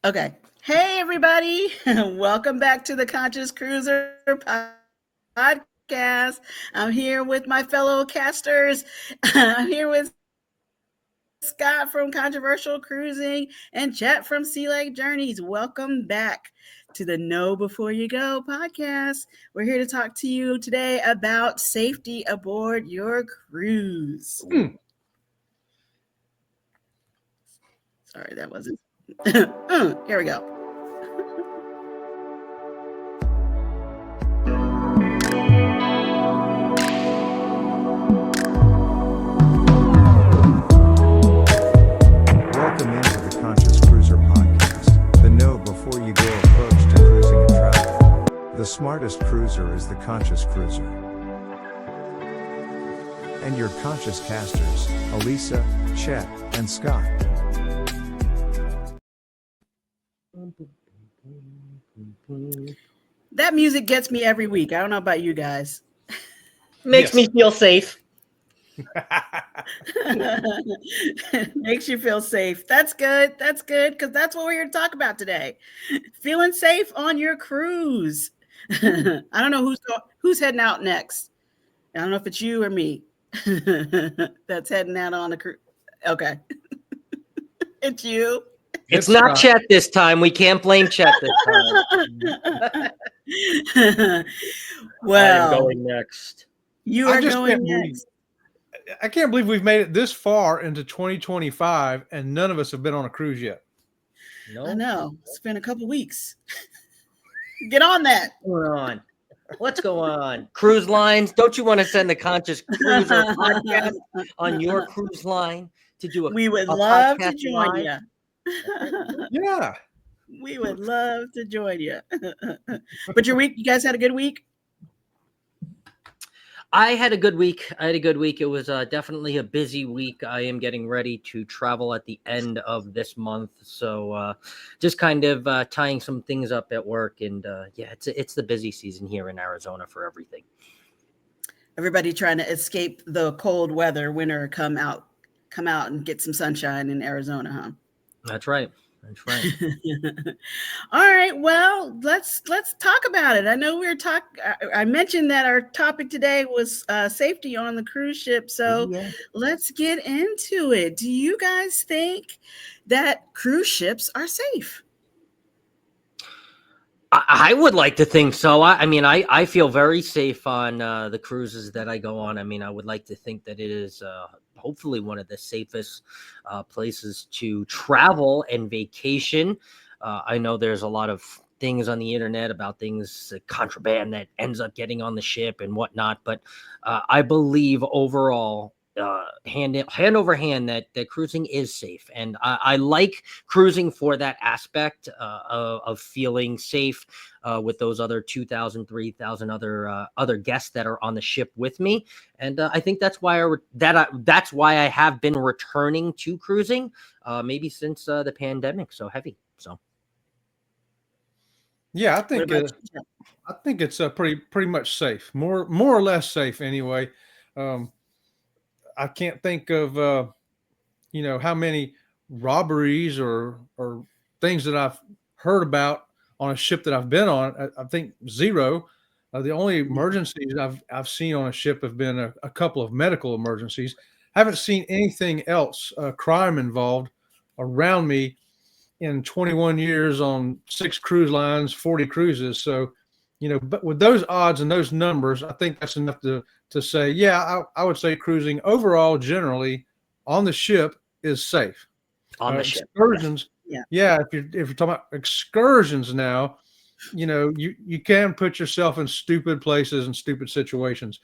Okay. Hey, everybody. Welcome back to the Conscious Cruiser podcast. I'm here with my fellow casters. I'm here with Scott from Controversial Cruising and Chet from Sea Lake Journeys. Welcome back to the Know Before You Go podcast. We're here to talk to you today about safety aboard your cruise. Sorry, that wasn't. Here we go. Welcome into the Conscious Cruiser podcast, the know before you go approach to cruising and travel. The smartest cruiser is the Conscious Cruiser. And your conscious casters, Alisa, Chet, and Scott. That music gets me every week. I don't know about you guys. Makes me feel safe. Makes you feel safe. That's good. That's good because that's what we're here to talk about today. Feeling safe on your cruise. I don't know who's heading out next. I don't know if it's you or me that's heading out on the cruise. Okay. It's you. It's not Chet this time. We can't blame Chet this time. Well, I'm going next. You are going next. I can't believe we've made it this far into 2025 and none of us have been on a cruise yet. I know. It's been a couple weeks. Get on that. What's going on? Cruise lines. Don't you want to send the Conscious Cruiser podcast on your cruise line to do We would love to join live? you. Yeah. We would love to join you. But you guys had a good week? I had a good week. It was definitely a busy week. I am getting ready to travel at the end of this month. So just kind of tying some things up at work. And it's the busy season here in Arizona for everything. Everybody trying to escape the cold weather, winter, come out and get some sunshine in Arizona, huh? That's right. All right. Well, let's talk about it. I know I mentioned that our topic today was safety on the cruise ship. So Let's get into it. Do you guys think that cruise ships are safe? I would like to think so. I feel very safe on the cruises that I go on. I would like to think that it is hopefully one of the safest places to travel and vacation. I know there's a lot of things on the internet about things, contraband that ends up getting on the ship and whatnot. But I believe overall, hand over hand, that cruising is safe. And I like cruising for that aspect of feeling safe with those other 2,000, 3,000 other guests that are on the ship with me. And I think that's why I have been returning to cruising maybe since the pandemic so heavy. So Yeah, I think it's pretty much safe, more or less safe anyway. I can't think of how many robberies or things that I've heard about on a ship that I've been on. I think zero. The only emergencies I've seen on a ship have been a couple of medical emergencies. I haven't seen anything else, crime involved around me in 21 years on 6 cruise lines, 40 cruises. So, but with those odds and those numbers, I think that's enough to say, yeah, I would say cruising overall, generally on the ship is safe. On the ship. Excursions. Yeah. If you're talking about excursions now, you can put yourself in stupid places and stupid situations.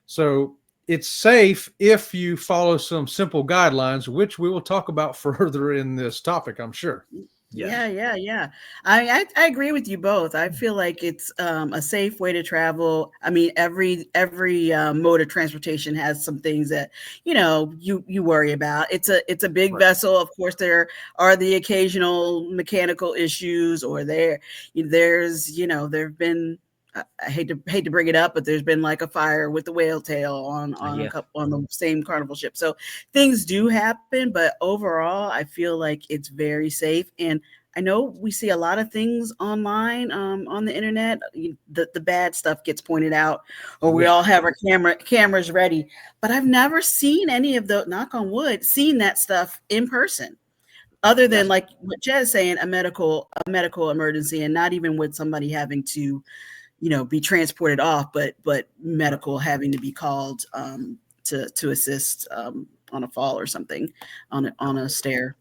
So it's safe if you follow some simple guidelines, which we will talk about further in this topic, I'm sure. Yeah. I agree with you both. I feel like it's a safe way to travel. Every mode of transportation has some things that you worry about. It's a big vessel. Of course, there are the occasional mechanical issues, or there've been. I hate to bring it up, but there's been like a fire with the whale tail on the same Carnival ship. So things do happen, but overall, I feel like it's very safe. And I know we see a lot of things online, on the internet. The bad stuff gets pointed out, or we Yeah. all have our cameras ready. But I've never seen any of the, knock on wood, seen that stuff in person, other than Yes. like what Jed's saying, a medical emergency, and not even with somebody having to, be transported off, but medical having to be called, to assist, on a fall or something, on a stair.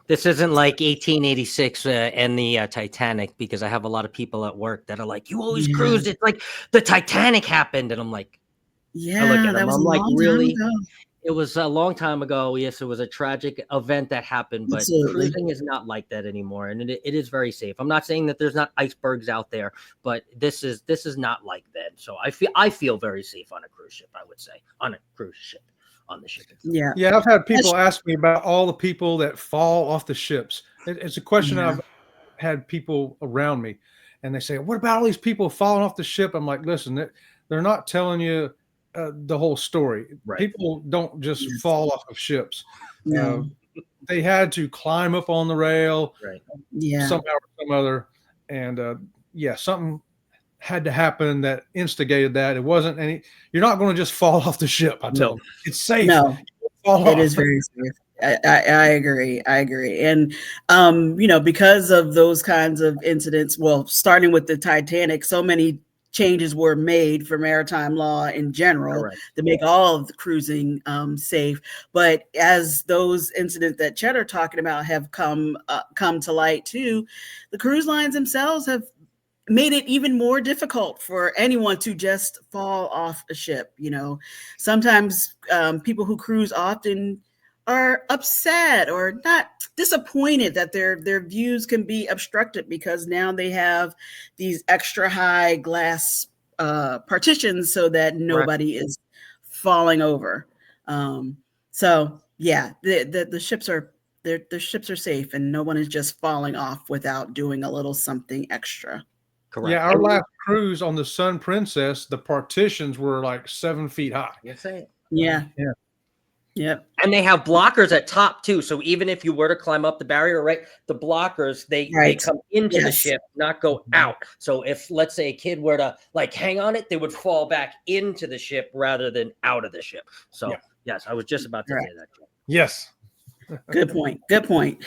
This isn't like 1886 and the Titanic, because I have a lot of people at work that are like, "You always Yeah, cruised. It's like the Titanic happened," and I'm like, I look yeah, at that them, was a I'm like, long time really? ago. It was a long time ago. Yes, it was a tragic event that happened, but Absolutely. cruising is not like that anymore, and it is very safe. I'm not saying that there's not icebergs out there, but this is not like that. So I feel very safe on a cruise ship. I would say on a cruise ship, on the ship itself. Yeah. Yeah, I've had That's people ask me about all the people that fall off the ships. It's a question Yeah. I've had people around me, and they say, "What about all these people falling off the ship?" I'm like, "Listen, they're not telling you the whole story. Right. People don't just Yes. fall off of ships. Uh, No. they had to climb up on the rail Right. Yeah. somehow or some other, and yeah, something had to happen that instigated that. It wasn't any. You're not going to just fall off the ship. I tell No. them it's safe. No. Fall It off. is very safe. I agree. I agree. And because of those kinds of incidents, well, starting with the Titanic, so many changes were made for maritime law in general Correct. to make all of the cruising, safe. But as those incidents that Chet are talking about have come to light too, the cruise lines themselves have made it even more difficult for anyone to just fall off a ship. Sometimes, people who cruise often are upset or not, disappointed that their views can be obstructed because now they have these extra high glass, partitions so that Correct. nobody is falling over. So yeah, the ships are, the ships are safe, and no one is just falling off without doing a little something extra. Yeah, Correct. our And last cruise on the Sun Princess, the partitions were like 7 feet high. you're saying. Yeah. Yeah. Yep. And they have blockers at top too. So even if you were to climb up the barrier, right, the blockers they Right. come into the Yes. ship, not go out. So if let's say a kid were to like hang on it, they would fall back into the ship rather than out of the ship. So Yeah. yes, I was just about to say Correct. that. Joe. Yes. Good point. Good point.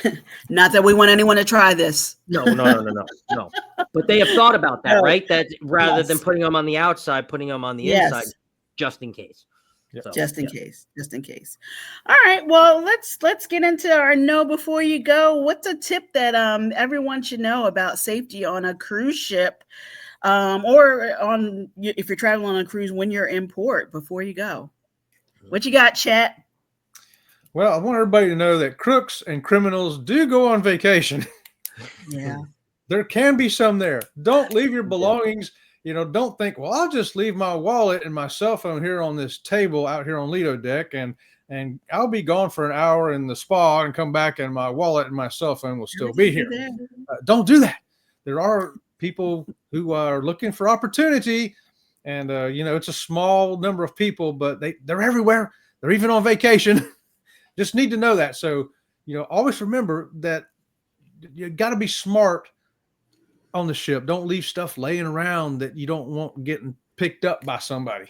Not that we want anyone to try this. No, no, no, no, no, no. But they have thought about that, No. right? That rather than Yes. putting them on the outside, putting them on the inside, Yes. just in case. Yep. So Just in yeah. case. Just in case. All right. Well, let's get into our know before you go. What's a tip that everyone should know about safety on a cruise ship, or if you're traveling on a cruise when you're in port before you go? What you got, Chat? Well, I want everybody to know that crooks and criminals do go on vacation. Yeah. There can be some there. Don't leave your Yeah. belongings. Don't think, well, I'll just leave my wallet and my cell phone here on this table out here on Lido deck, and I'll be gone for an hour in the spa and come back and my wallet and my cell phone will still be here. Don't do that. There are people who are looking for opportunity, and it's a small number of people, but they're everywhere. They're even on vacation. Just need to know that. So, always remember that you got to be smart on the ship. Don't leave stuff laying around that you don't want getting picked up by somebody.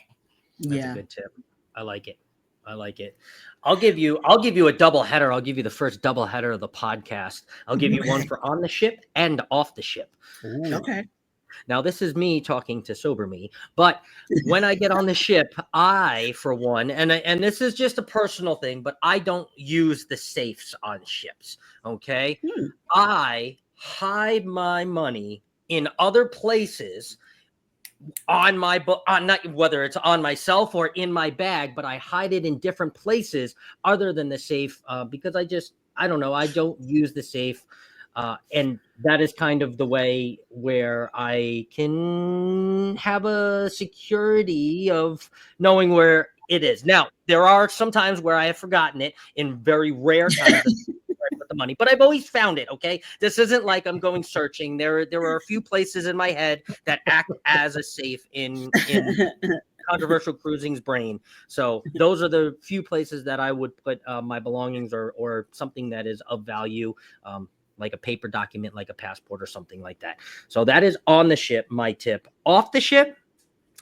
That's a Yeah. good tip. I like it. I like it. I'll give you a double header. I'll give you the first double header of the podcast. I'll give you one Okay. for on the ship and off the ship. Ooh. Okay. Now, this is me talking to sober me, but when I get on the ship, I, for one, and this is just a personal thing, but I don't use the safes on ships. Okay, Hmm. I hide my money in other places on my book, on not whether it's on myself or in my bag, but I hide it in different places other than the safe, because I don't know, I don't use the safe. And that is kind of the way where I can have a security of knowing where it is. Now, there are some times where I have forgotten it, in very rare times that I put the money, but I've always found it. Okay, this isn't like I'm going searching. There are a few places in my head that act as a safe in controversial cruising's brain. So those are the few places that I would put my belongings or something that is of value. like a paper document, like a passport or something like that. So that is on the ship, my tip. Off the ship,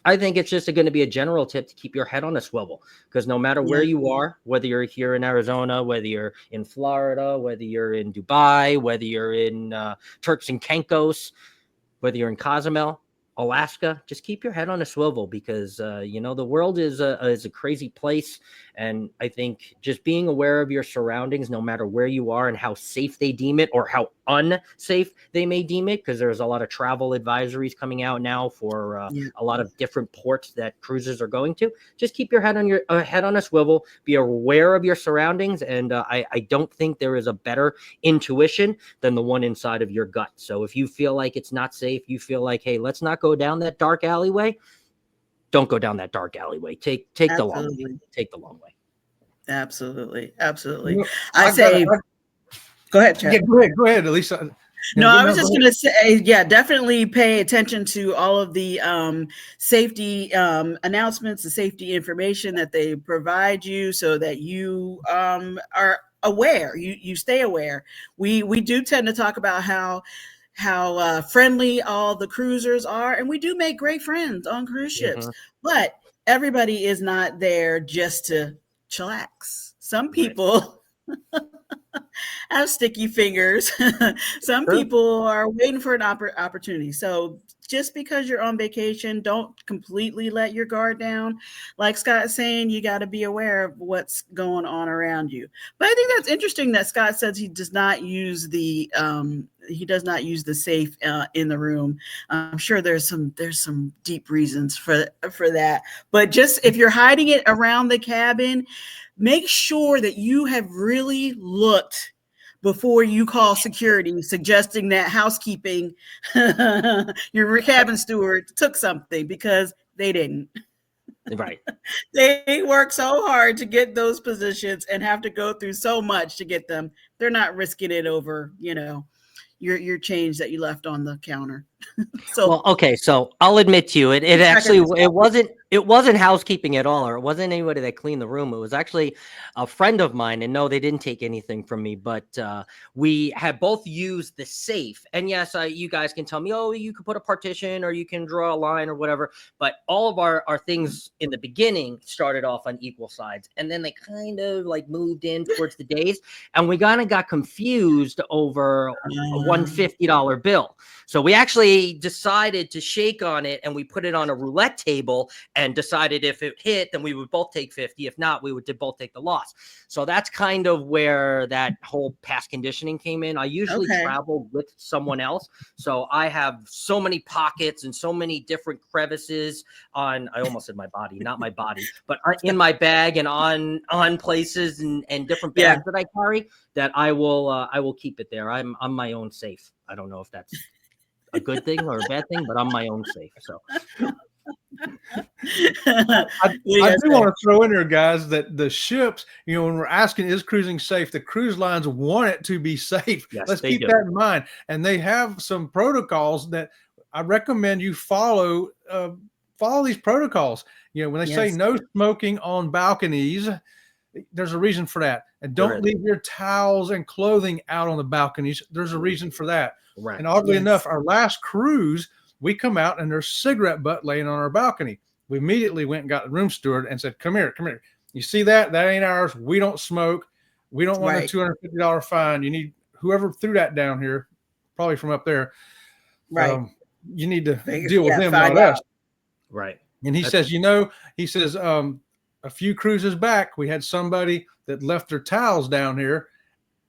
I think it's just going to be a general tip to keep your head on a swivel, because no matter where Yeah. you are, whether you're here in Arizona, whether you're in Florida, whether you're in Dubai, whether you're in Turks and Caicos, whether you're in Cozumel, Alaska, just keep your head on a swivel, because the world is a crazy place, and I think just being aware of your surroundings, no matter where you are and how safe they deem it or how unsafe they may deem it, because there's a lot of travel advisories coming out now for Yeah. a lot of different ports that cruisers are going to. Just keep your head on head on a swivel. Be aware of your surroundings, and I don't think there is a better intuition than the one inside of your gut. So if you feel like it's not safe, you feel like, hey, let's not go down that dark alleyway, don't go down that dark alleyway. Take the long way. Absolutely. Take the long way. Absolutely. You Absolutely. know, I I got say, go ahead, yeah. Chad. Go ahead, Alisa. No, Go, I no, was go just ahead. going to say, yeah, definitely pay attention to all of the safety announcements, the safety information that they provide you, so that you are aware. You stay aware. We do tend to talk about how friendly all the cruisers are, and we do make great friends on cruise ships. Mm-hmm. But everybody is not there just to chillax. Some Right. people have sticky fingers. Some Sure. people are waiting for an opportunity. So just because you're on vacation, don't completely let your guard down. Like Scott's saying, you got to be aware of what's going on around you. But I think that's interesting that Scott says he does not use the safe in the room. I'm sure there's some deep reasons for that. But just if you're hiding it around the cabin, make sure that you have really looked before you call security suggesting that housekeeping, your cabin steward took something, because they didn't. Right. They work so hard to get those positions and have to go through so much to get them. They're not risking it over, your change that you left on the counter. So Well, okay, so I'll admit to you, it keep track of actually yourself. it wasn't housekeeping at all, or it wasn't anybody that cleaned the room. It was actually a friend of mine, and no, they didn't take anything from me, but we had both used the safe. And yes, you guys can tell me, oh, you could put a partition or you can draw a line or whatever, but all of our things in the beginning started off on equal sides, and then they kind of like moved in towards the days, and we kind of got confused over a $150 bill. So we actually decided to shake on it, and we put it on a roulette table and decided if it hit, then we would both take 50. If not, we would both take the loss. So that's kind of where that whole past conditioning came in. I usually Okay. travel with someone else. So I have so many pockets and so many different crevices I almost said my body, not my body, but in my bag and on places and different Yeah. bags that I carry, that I will keep it there. I'm my own safe. I don't know if that's a good thing or a bad thing, but I'm my own safe. So I, What do you I guys do say? want to throw in there, guys, that the ships, when we're asking, is cruising safe? The cruise lines want it to be safe. yes, Let's they keep do. that in mind. And they have some protocols that I recommend you follow. Follow these protocols. When they say Yes. no smoking on balconies, there's a reason for that. And There don't is. leave your towels and clothing out on the balconies. There's a reason for that. Right. And oddly Yes. enough, our last cruise, we come out and there's cigarette butt laying on our balcony. We immediately went and got the room steward and said, come here. You see that? That ain't ours. We don't smoke. We don't want a Right. $250 fine. You need whoever threw that down here, probably from up there. Right. You need to Figure- deal with yeah, them, find not out. us. Right. And he says, a few cruises back, we had somebody that left their towels down here,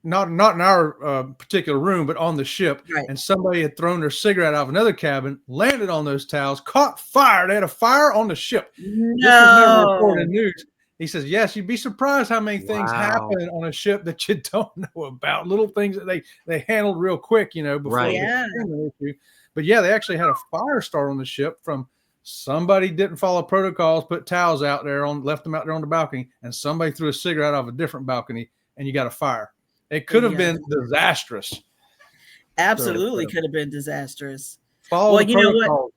not in our particular room, but on the ship. Right. And somebody had thrown their cigarette out of another cabin, landed on those towels, caught fire. They had a fire on the ship. This was never reported in No. news. He says, yes, you'd be surprised how many things Wow. happen on a ship that you don't know about. Little things that they handled real quick, before Right. it Yeah. became an issue. But yeah, they actually had a fire start on the ship from somebody didn't follow protocols, put towels out there left them out there on the balcony, and somebody threw a cigarette off a different balcony, and you got a fire. It could have been disastrous. Absolutely could have been disastrous. Follow Well, the you know what? protocols.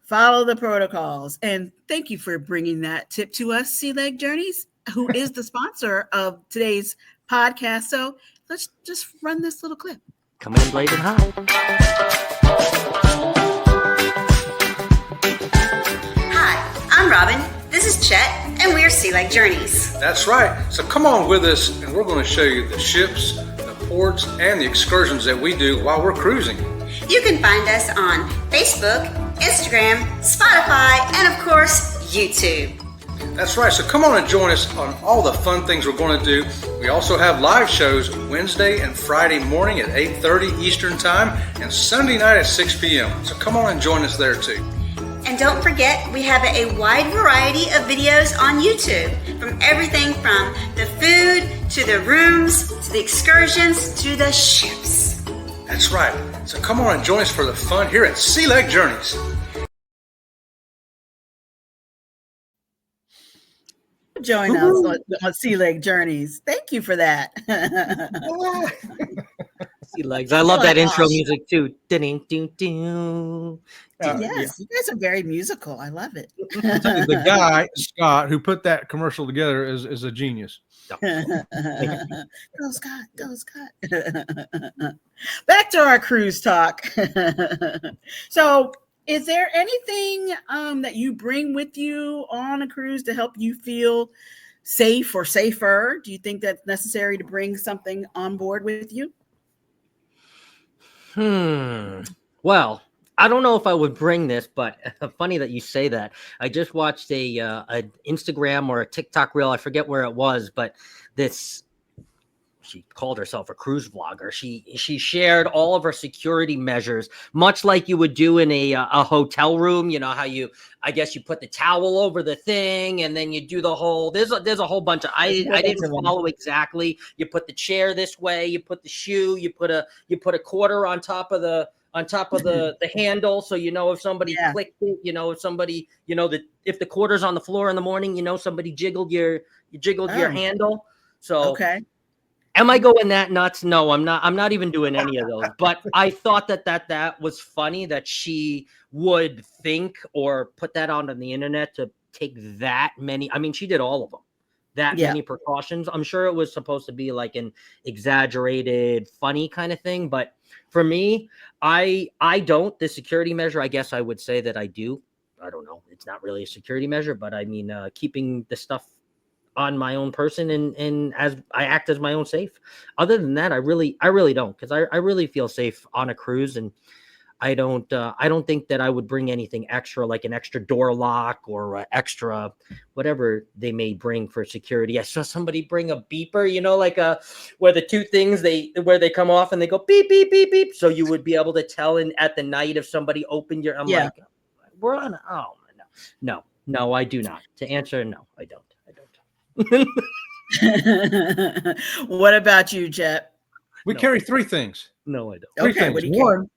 Follow the protocols. And thank you for bringing that tip to us, Sea Leg Journeys, who is the sponsor of today's podcast. So let's just run this little clip. coming in blazing hot. Hi, I'm Robin. This is Chet, and we're Sea Lake Journeys. That's right. So come on with us, and we're going to show you the ships, the ports, and the excursions that we do while we're cruising. You can find us on Facebook, Instagram, Spotify, and of course, YouTube. That's right. So come on and join us on all the fun things we're going to do. We also have live shows Wednesday and Friday morning at 8:30 Eastern Time and Sunday night at 6 p.m. So come on and join us there too. And don't forget, we have a wide variety of videos on YouTube, from everything from the food to the rooms to the excursions to the ships. That's right. So come on and join us for the fun here at Sea Lake Journeys. Join us on Sea Lake Journeys. Thank you for that. Sea legs. I love that intro music too. Ding-ding-ding-ding. Yes, you guys are very musical. I love it. The guy, Scott, who put that commercial together is a genius. Go Scott, go Scott. Back to our cruise talk. So, is there anything that you bring with you on a cruise to help you feel safe or safer? Do you think that's necessary to bring something on board with you? Well, I don't know if I would bring this, but funny that you say that. I just watched an Instagram or a TikTok reel. I forget where it was, but she called herself a cruise vlogger. She shared all of her security measures, much like you would do in a hotel room. You know how I guess you put the towel over the thing, and then you do the whole. There's a whole bunch of. I didn't follow exactly. You put the chair this way. You put the shoe. You put a quarter on top of the handle, so you know if somebody clicked it. You know if somebody if the quarter's on the floor in the morning. Somebody jiggled your handle. So okay. Am I going that nuts? No, I'm not. I'm not even doing any of those. But I thought that was funny that she would think or put that on the internet to take that many. I mean, she did all of them. Many precautions. I'm sure it was supposed to be like an exaggerated, funny kind of thing. But for me, I don't. The security measure, I guess I would say that I do. I don't know. It's not really a security measure, but I mean, keeping the stuff on my own person and as I act as my own safe. Other than that, I really don't, because I really feel safe on a cruise, and I don't think that I would bring anything extra, like an extra door lock or extra whatever they may bring for security. I saw somebody bring a beeper, like where the two things where they come off and they go beep beep beep beep, so you would be able to tell at the night if somebody opened your. I'm like, we're on. Oh no, I do not. To answer, no, I don't. What about you, Jet? We carry three things. No, I don't. Three Okay, things. what do you One,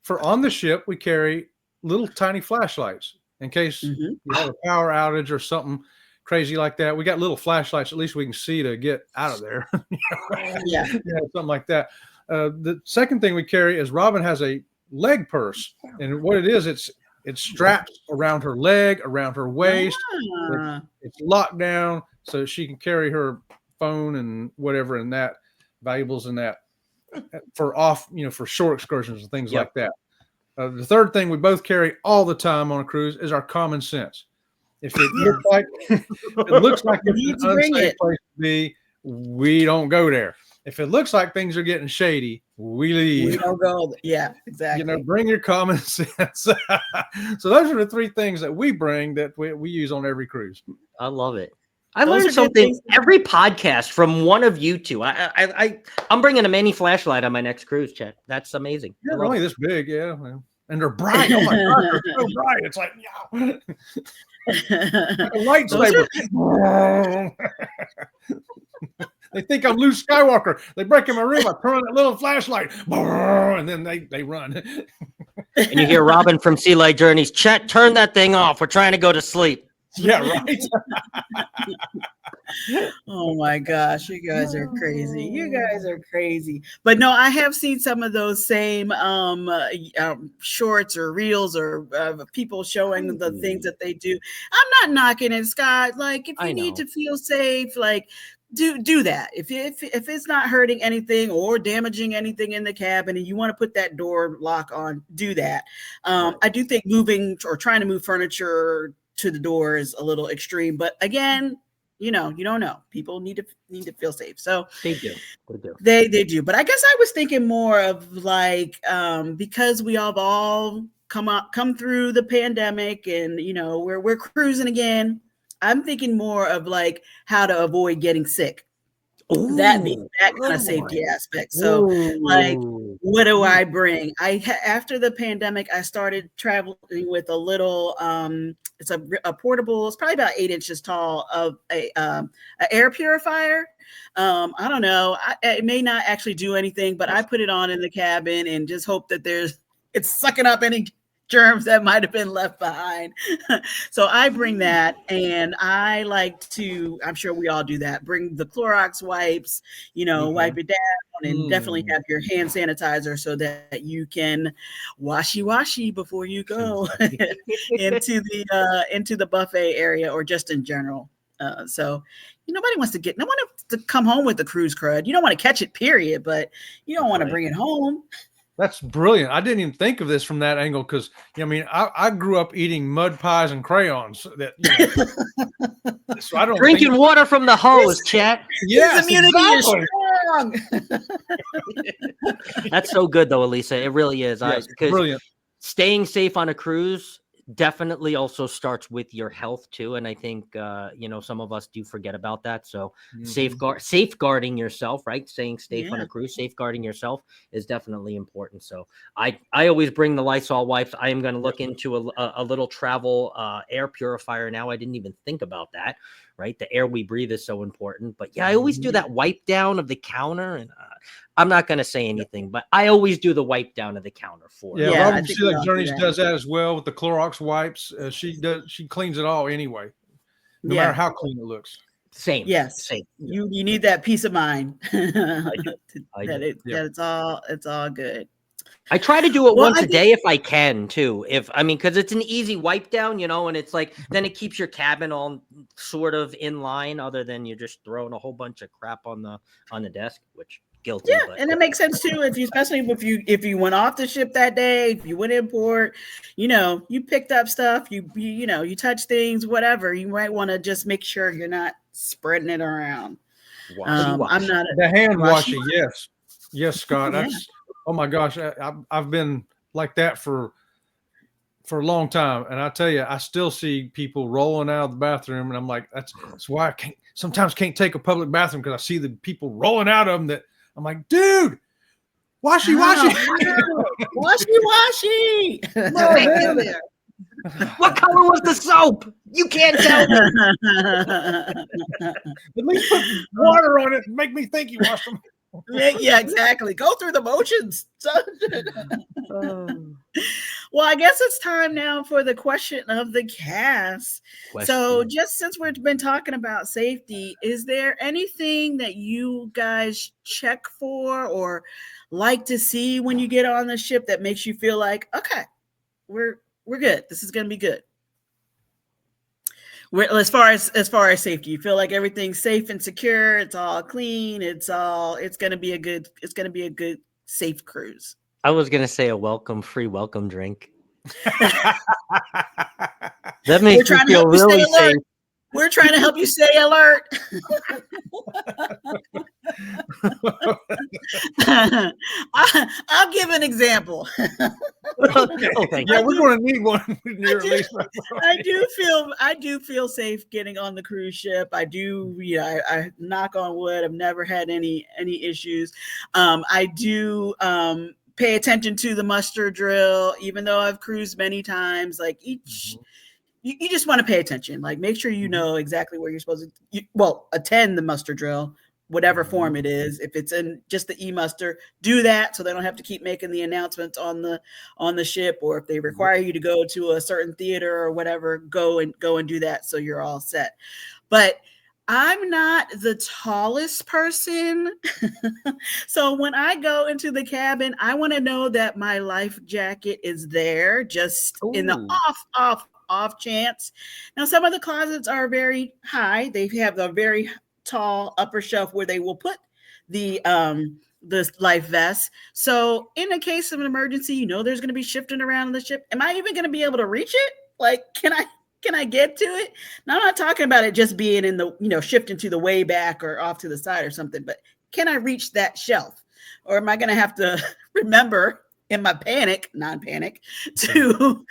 for on the ship, we carry little tiny flashlights in case you have a power outage or something crazy like that. We got little flashlights, at least we can see to get out of there. Something like that. The second thing we carry is Robin has a leg purse, and what it is, it's strapped around her leg, around her waist. It's locked down so she can carry her phone and whatever and that, valuables and that, for for short excursions and things like that. The third thing we both carry all the time on a cruise is our common sense. If it looks like it's an unsafe place to be, we don't go there. If it looks like things are getting shady, we leave. We don't go. Yeah, exactly. Bring your common sense. So those are the three things that we bring that we use on every cruise. I love it. I learned something every podcast from one of you two. I'm bringing a mini flashlight on my next cruise, Chet. That's amazing. Yeah, they're only this big, and they're bright. Oh my God, they're so bright. It's like, like a lightsaber. They think I'm Luke Skywalker. They break in my room. I turn on that little flashlight, and then they run. And you hear Robin from Sea Lake Journeys, Chet, turn that thing off. We're trying to go to sleep. Yeah, right. Oh my gosh, you guys are crazy. You guys are crazy. But no, I have seen some of those same shorts or reels or people showing the things that they do. I'm not knocking it, Scott. Like, if you need to feel safe, like, do that. If it's not hurting anything or damaging anything in the cabin and you want to put that door lock on, do that. Right. I do think moving or trying to move furniture to the door is a little extreme, but again, you don't know. People need to feel safe. So They do. They do. they do. But I guess I was thinking more of like because we have all come through the pandemic and we're cruising again. I'm thinking more of like how to avoid getting sick. Ooh, That kind of good safety one. aspect. So like, Ooh. what do I bring? After the pandemic, I started traveling with a little it's a portable, it's probably about 8 inches tall, of a air purifier. I don't know, it may not actually do anything, but I put it on in the cabin and just hope that it's sucking up any germs that might have been left behind. So I bring that, and I like to, I'm sure we all do that, bring the Clorox wipes, wipe it down, and definitely have your hand sanitizer so that you can washy before you go into the buffet area or just in general. So no one wants to come home with the cruise crud. You don't want to catch it, period, but you don't want to bring it home. That's brilliant. I didn't even think of this from that angle because, I grew up eating mud pies and crayons. So I don't Drinking water from the hose, chat. Yes, immunity exactly. Is strong. That's so good, though, Alisa. It really is. Yes, because brilliant. Staying safe on a cruise definitely also starts with your health too, and I think some of us do forget about that. So safeguarding yourself, right? Staying safe on a cruise, safeguarding yourself is definitely important. So I always bring the Lysol wipes. I am going to look into a little travel air purifier now. I didn't even think about that. Right, the air we breathe is so important. But I always do that wipe down of the counter, and I'm not going to say anything, but I always do the wipe down of the counter for it. Yeah, Robert Sheila Journeys does that as well with the Clorox wipes. She cleans it all anyway, no matter how clean it looks. Same. Yes. Same. You need that peace of mind I do. that it's all good. I try to do it once a day if I can too. Because it's an easy wipe down, and it's like then it keeps your cabin all sort of in line, other than you're just throwing a whole bunch of crap on the desk, which guilty. Yeah, and it makes sense too especially if you went off the ship that day, if you went in port, you picked up stuff, you touch things, whatever. You might want to just make sure you're not spreading it around. I'm not the hand washing. Yes, Scott. That's oh my gosh, I've been like that for a long time, and I tell you, I still see people rolling out of the bathroom, and I'm like, that's why I sometimes can't take a public bathroom, because I see the people rolling out of them that I'm like, dude, washy. What color was the soap? You can't tell me. At least put water on it and make me think you washed them. Yeah, exactly. Go through the motions. Well, I guess it's time now for the question of the cast. So just since we've been talking about safety, is there anything that you guys check for or like to see when you get on the ship that makes you feel like, okay, we're good. This is going to be good. As far as safety, you feel like everything's safe and secure. It's all clean. It's going to be a good safe cruise. I was going to say a free welcome drink. That makes me feel really safe. We're trying to help you stay alert. I'll give an example. Okay. Yeah, we're going to need one. I do feel safe getting on the cruise ship. I do. I knock on wood. I've never had any issues. I do pay attention to the muster drill, even though I've cruised many times. Like each. You just want to pay attention, like make sure you know exactly where you're supposed to, attend the muster drill, whatever form it is. If it's in just the e-muster, do that so they don't have to keep making the announcements on the ship, or if they require you to go to a certain theater or whatever, go and do that so you're all set. But I'm not the tallest person. So when I go into the cabin, I want to know that my life jacket is there just in the off chance. Now, some of the closets are very high. They have a very tall upper shelf where they will put the life vest. So in a case of an emergency, you know there's going to be shifting around in the ship. Am I even going to be able to reach it? Like, can I get to it? Now, I'm not talking about it just being in the, shifting to the way back or off to the side or something, but can I reach that shelf? Or am I going to have to remember in my non-panic, to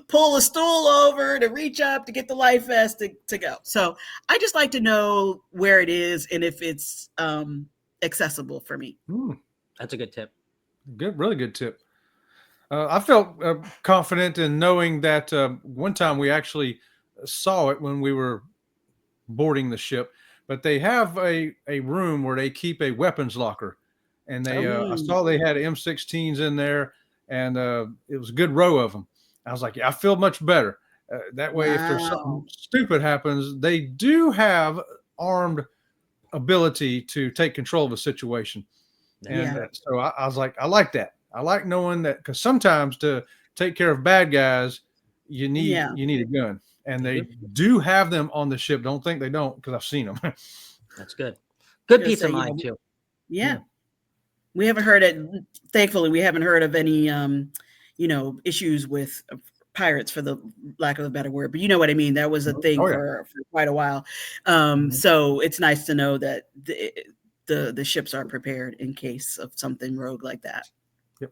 pull a stool over to reach up to get the life vest to go? So I just like to know where it is and if it's accessible for me. That's a good tip. Good, really good tip. I felt confident in knowing that one time we actually saw it when we were boarding the ship, but they have a room where they keep a weapons locker. And I saw they had M16s in there, and it was a good row of them. I was like, yeah, I feel much better. That way, if there's something stupid happens, they do have armed ability to take control of a situation. And so I was like, I like that. I like knowing that, because sometimes to take care of bad guys, you need a gun, and they do have them on the ship. Don't think they don't, because I've seen them. That's good. Good peace of mind too. Yeah. We haven't heard it. Thankfully, we haven't heard of any, issues with pirates, for the lack of a better word. But you know what I mean. That was a thing for quite a while. So it's nice to know that the ships are prepared in case of something rogue like that. Yep.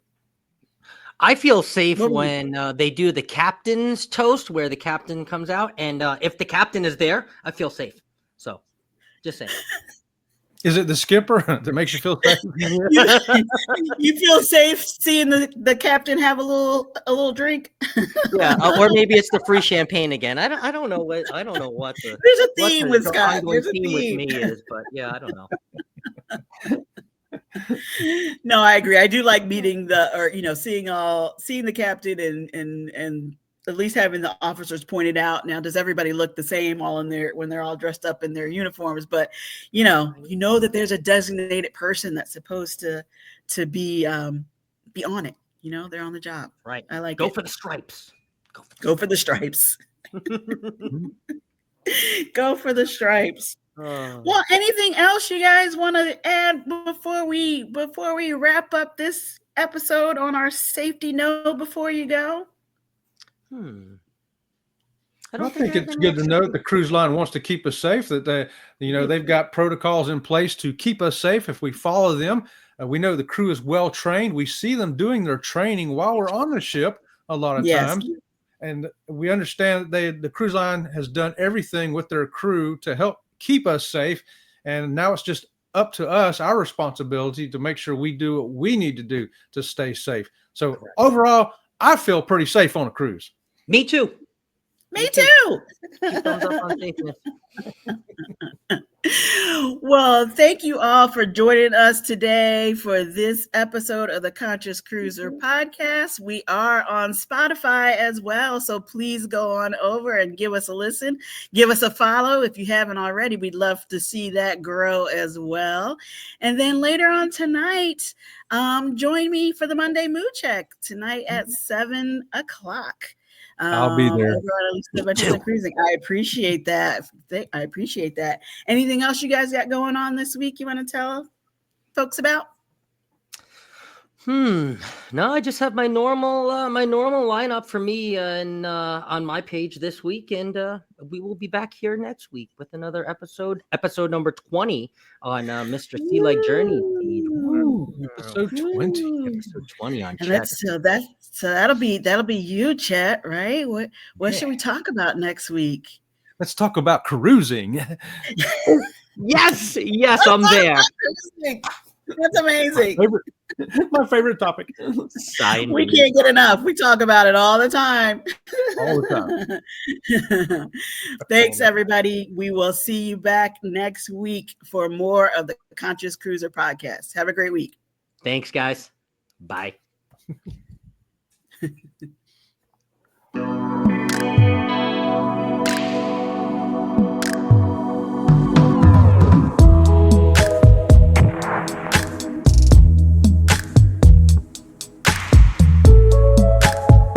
I feel safe when they do the captain's toast, where the captain comes out, and if the captain is there, I feel safe. So, just saying. Is it the skipper that makes you feel safe? You feel safe seeing the captain have a little drink? Yeah, or maybe it's the free champagne again. I don't know what the there's a theme with Scott. There's a theme with me is, but yeah, I don't know. No, I agree. I do like meeting seeing the captain and at least having the officers pointed out. Now, does everybody look the same when they're all dressed up in their uniforms? But you know that there's a designated person that's supposed to be on it. They're on the job. Right. I like Go for the stripes. Go for the stripes. Go for the stripes. Well, anything else you guys want to add before we wrap up this episode on our safety note before you go? I think it's good to know that the cruise line wants to keep us safe, that they've got protocols in place to keep us safe if we follow them. We know the crew is well trained. We see them doing their training while we're on the ship a lot of times. And we understand that the cruise line has done everything with their crew to help keep us safe. And now it's just up to us, our responsibility, to make sure we do what we need to do to stay safe. So overall, I feel pretty safe on a cruise. Me too. Me too. Thumbs up on safeness. Well, thank you all for joining us today for this episode of the Conscious Cruiser podcast. We are on Spotify as well, so please go on over and give us a listen. Give us a follow if you haven't already. We'd love to see that grow as well. And then later on tonight, join me for the Monday Mood Check tonight at 7 o'clock. I'll be there. Cruising. I appreciate that. Anything else you guys got going on this week you want to tell folks about? No, I just have my normal lineup for me and on my page this week, and we will be back here next week with another episode number 20 on Mr. Sea Light Journey feed. Episode 20. Episode 20 on and Chet. So that'll be you, Chet, right? What should we talk about next week? Let's talk about cruising. Yes, I'm there. That's amazing. My favorite topic. We can't get enough. We talk about it all the time. All the time. Thanks, everybody. We will see you back next week for more of the Conscious Cruiser podcast. Have a great week. Thanks, guys. Bye.